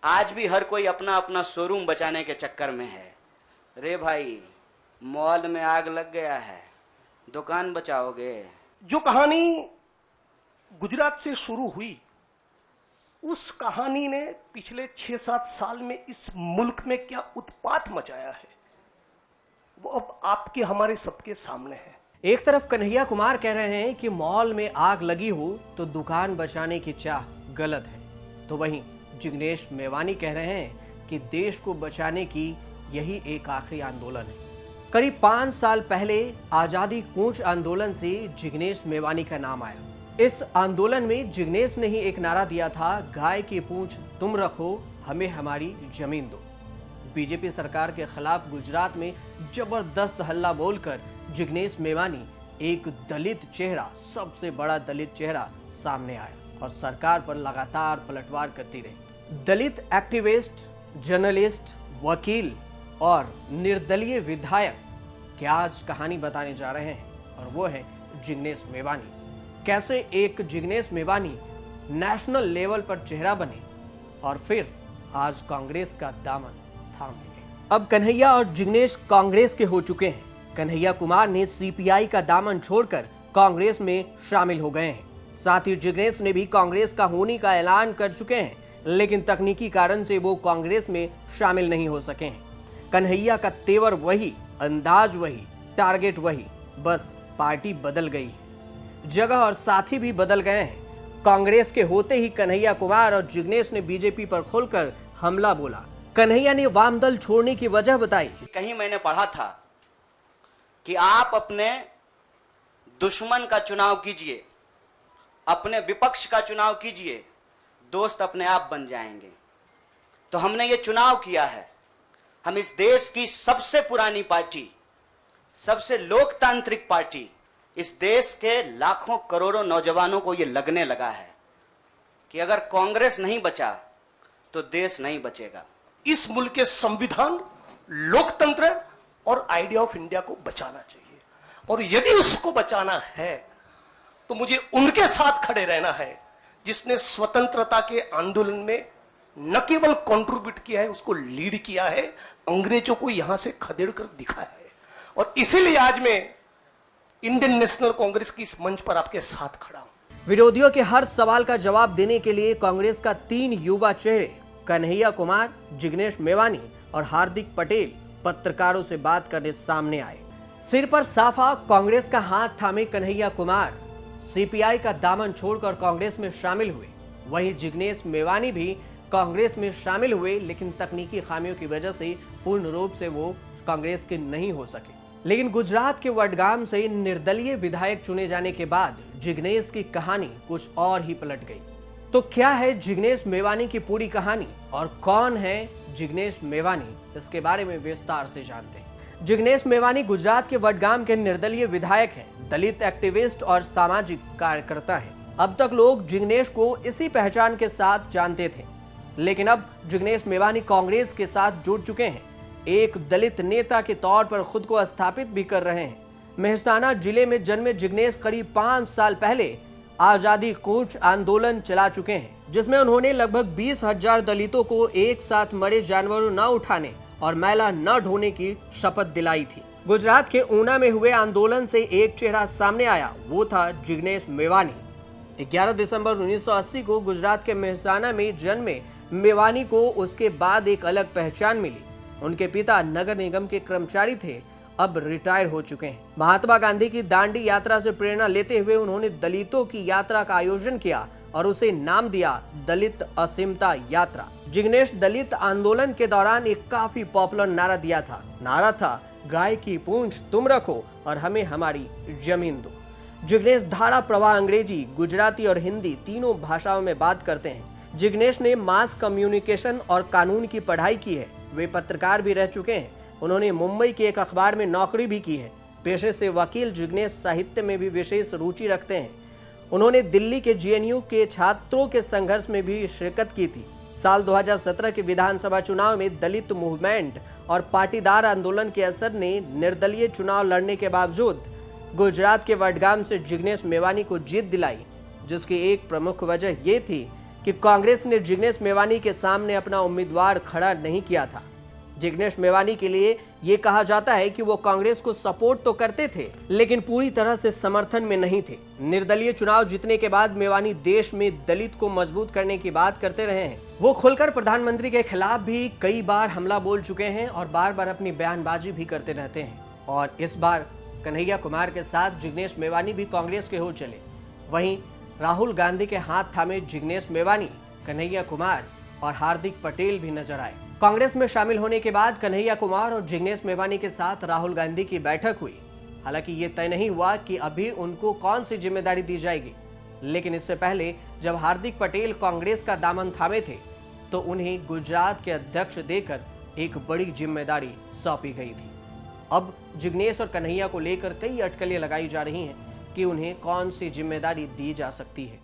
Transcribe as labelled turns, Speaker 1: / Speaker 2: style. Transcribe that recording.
Speaker 1: आज भी हर कोई अपना अपना शोरूम बचाने के चक्कर में है। रे भाई, मॉल में आग लग गया है, दुकान बचाओगे?
Speaker 2: जो कहानी गुजरात से शुरू हुई, उस कहानी ने पिछले 6-7 साल में इस मुल्क में क्या उत्पात मचाया है, वो अब आपके हमारे सबके सामने है।
Speaker 3: एक तरफ कन्हैया कुमार कह रहे हैं कि मॉल में आग लगी हो तो दुकान बचाने की चाह गलत है, तो वहीं जिग्नेश मेवानी कह रहे हैं कि देश को बचाने की यही एक आखिरी आंदोलन है। करीब 5 साल पहले आजादी कूच आंदोलन से जिग्नेश मेवानी का नाम आया। इस आंदोलन में जिग्नेश ने ही एक नारा दिया था, गाय की पूंछ तुम रखो, हमें हमारी जमीन दो। बीजेपी सरकार के खिलाफ गुजरात में जबरदस्त हल्ला बोलकर जिग्नेश मेवानी, एक दलित चेहरा, सबसे बड़ा दलित चेहरा सामने आया और सरकार पर लगातार पलटवार करती रही। दलित एक्टिविस्ट, जर्नलिस्ट, वकील और निर्दलीय विधायक क्या आज कहानी बताने जा रहे हैं, और वो है जिग्नेश मेवानी। कैसे एक जिग्नेश मेवानी नेशनल लेवल पर चेहरा बने और फिर आज कांग्रेस का दामन थाम लिए। अब कन्हैया और जिग्नेश कांग्रेस के हो चुके हैं। कन्हैया कुमार ने सीपीआई का दामन छोड़कर कांग्रेस में शामिल हो गए हैं। साथ ही जिग्नेश ने भी कांग्रेस का होने का ऐलान कर चुके हैं, लेकिन तकनीकी कारण से वो कांग्रेस में शामिल नहीं हो सके हैं। कन्हैया का तेवर वही, अंदाज वही, टारगेट वही, बस पार्टी बदल गई है, जगह और साथी भी बदल गए हैं। कांग्रेस के होते ही कन्हैया कुमार और जिग्नेश ने बीजेपी पर खुलकर हमला बोला। कन्हैया ने वाम दल छोड़ने की वजह बताई।
Speaker 1: कहीं मैंने पढ़ा था कि आप अपने दुश्मन का चुनाव कीजिए, अपने विपक्ष का चुनाव कीजिए, दोस्त अपने आप बन जाएंगे। तो हमने ये चुनाव किया है। हम इस देश की सबसे पुरानी पार्टी, सबसे लोकतांत्रिक पार्टी, इस देश के लाखों करोड़ों नौजवानों को यह लगने लगा है कि अगर कांग्रेस नहीं बचा तो देश नहीं बचेगा।
Speaker 2: इस मुल्क के संविधान, लोकतंत्र और आइडिया ऑफ इंडिया को बचाना चाहिए, और यदि उसको बचाना है तो मुझे उनके साथ खड़े रहना है जिसने स्वतंत्रता के आंदोलन में न केवल कंट्रीब्यूट किया है, उसको लीड किया है, अंग्रेजों को यहां से खदेड़ कर दिखाया है। और इसीलिए आज मैं इंडियन नेशनल कांग्रेस की इस मंच पर आपके साथ खड़ा हूं।
Speaker 3: विरोधियों के हर सवाल का जवाब देने के लिए कांग्रेस का 3 युवा चेहरे कन्हैया कुमार, जिग्नेश मेवानी और हार्दिक पटेल पत्रकारों से बात करने सामने आए। सिर पर साफा कांग्रेस का हाथ थामे कन्हैया कुमार सीपीआई का दामन छोड़कर कांग्रेस में शामिल हुए। वहीं जिग्नेश मेवानी भी कांग्रेस में शामिल हुए, लेकिन तकनीकी खामियों की वजह से पूर्ण रूप से वो कांग्रेस के नहीं हो सके। लेकिन गुजरात के वडगाम से निर्दलीय विधायक चुने जाने के बाद जिग्नेश की कहानी कुछ और ही पलट गई। तो क्या है जिग्नेश मेवानी की पूरी कहानी और कौन है जिग्नेश मेवानी, इसके बारे में विस्तार से जानते हैं। जिग्नेश मेवानी गुजरात के वडगाम के निर्दलीय विधायक हैं, दलित एक्टिविस्ट और सामाजिक कार्यकर्ता हैं। अब तक लोग जिग्नेश को इसी पहचान के साथ जानते थे, लेकिन अब जिग्नेश मेवानी कांग्रेस के साथ जुड़ चुके हैं। एक दलित नेता के तौर पर खुद को स्थापित भी कर रहे हैं। मेहसाना जिले में जन्मे जिग्नेश करीब 5 साल पहले आजादी कूच आंदोलन चला चुके हैं, जिसमें उन्होंने लगभग 20,000 दलितों को एक साथ मरे जानवरों न उठाने और मैला न ढोने की शपथ दिलाई थी। गुजरात के ऊना में हुए आंदोलन से एक चेहरा सामने आया, वो था जिग्नेश मेवानी। 11 दिसंबर 1980 को गुजरात के मेहसाना में जन्मे मेवानी को उसके बाद एक अलग पहचान मिली। उनके पिता नगर निगम के कर्मचारी थे, अब रिटायर हो चुके हैं। महात्मा गांधी की दांडी यात्रा से प्रेरणा लेते हुए उन्होंने दलितों की यात्रा का आयोजन किया और उसे नाम दिया दलित असीमता यात्रा। जिग्नेश दलित आंदोलन के दौरान एक काफी पॉपुलर नारा दिया था। नारा था, गाय की पूंछ तुम रखो और हमें हमारी जमीन दो। जिग्नेश धारा प्रवाह अंग्रेजी, गुजराती और हिंदी तीनों भाषाओं में बात करते हैं। जिग्नेश ने मास कम्युनिकेशन और कानून की पढ़ाई की है। वे पत्रकार भी रह चुके हैं। उन्होंने मुंबई के एक अखबार में नौकरी भी की है। पेशे से वकील जिग्नेश साहित्य में भी विशेष रुचि रखते हैं। उन्होंने दिल्ली के जेएनयू के छात्रों के संघर्ष में भी शिरकत की थी। साल 2017 के विधानसभा चुनाव में दलित मूवमेंट और पाटीदार आंदोलन के असर ने निर्दलीय चुनाव लड़ने के बावजूद गुजरात के वडगाम से जिग्नेश मेवानी को जीत दिलाई, जिसकी एक प्रमुख वजह ये थी कि कांग्रेस ने जिग्नेश मेवानी के सामने अपना उम्मीदवार खड़ा नहीं किया था। जिग्नेश मेवानी के लिए यह कहा जाता है कि वो कांग्रेस को सपोर्ट तो करते थे, लेकिन पूरी तरह से समर्थन में नहीं थे। निर्दलीय चुनाव जीतने के बाद मेवानी देश में दलित को मजबूत करने की बात करते रहे हैं। वो खुलकर प्रधानमंत्री के खिलाफ भी कई बार हमला बोल चुके हैं और बार बार अपनी बयानबाजी भी करते रहते हैं। और इस बार कन्हैया कुमार के साथ जिग्नेश मेवानी भी कांग्रेस के हो चले। वहीं राहुल गांधी के हाथ थामे जिग्नेश मेवानी, कन्हैया कुमार और हार्दिक पटेल भी नजर आए। कांग्रेस में शामिल होने के बाद कन्हैया कुमार और जिग्नेश मेवानी के साथ राहुल गांधी की बैठक हुई। हालांकि ये तय नहीं हुआ कि अभी उनको कौन सी जिम्मेदारी दी जाएगी, लेकिन इससे पहले जब हार्दिक पटेल कांग्रेस का दामन थामे थे तो उन्हें गुजरात के अध्यक्ष देकर एक बड़ी जिम्मेदारी सौंपी गई थी। अब जिग्नेश और कन्हैया को लेकर कई अटकलें लगाई जा रही हैं कि उन्हें कौन सी जिम्मेदारी दी जा सकती है।